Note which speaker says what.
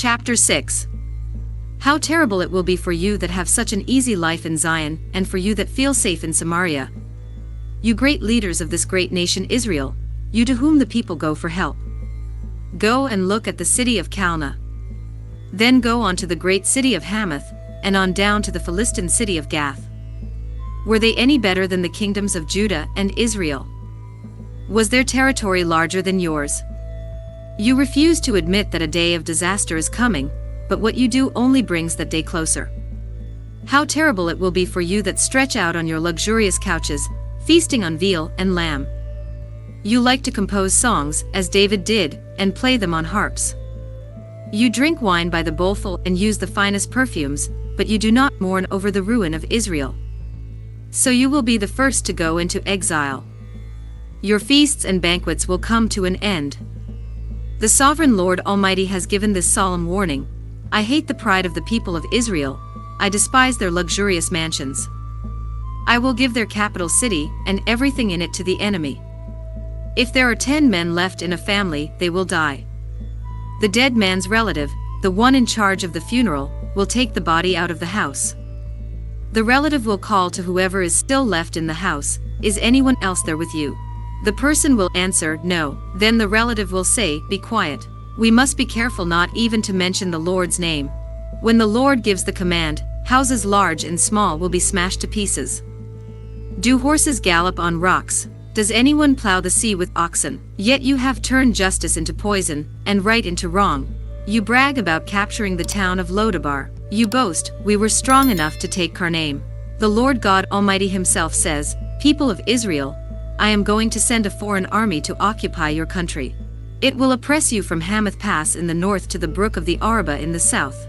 Speaker 1: Chapter 6. How terrible it will be for you that have such an easy life in Zion, and for you that feel safe in Samaria. You great leaders of this great nation Israel, you to whom the people go for help. Go and look at the city of Calneh. Then go on to the great city of Hamath, and on down to the Philistine city of Gath. Were they any better than the kingdoms of Judah and Israel? Was their territory larger than yours? You refuse to admit that a day of disaster is coming, but what you do only brings that day closer. How terrible it will be for you that stretch out on your luxurious couches, feasting on veal and lamb. You like to compose songs, as David did, and play them on harps. You drink wine by the bowlful and use the finest perfumes, but you do not mourn over the ruin of Israel. So you will be the first to go into exile. Your feasts and banquets will come to an end. The sovereign Lord Almighty has given this solemn warning: I hate the pride of the people of Israel, I despise their luxurious mansions. I will give their capital city and everything in it to the enemy. If there are 10 men left in a family, they will die. The dead man's relative, the one in charge of the funeral, will take the body out of the house. The relative will call to whoever is still left in the house, "Is anyone else there with you?" The person will answer, "No." Then the relative will say, "Be quiet. We must be careful not even to mention the Lord's name. When the Lord gives the command, houses large and small will be smashed to pieces. Do horses gallop on rocks? Does anyone plow the sea with oxen? Yet you have turned justice into poison, and right into wrong. You brag about capturing the town of Lodabar. You boast, "We were strong enough to take Karnaim." The Lord God Almighty himself says, "People of Israel, I am going to send a foreign army to occupy your country. It will oppress you from Hamath Pass in the north to the brook of the Arabah in the south.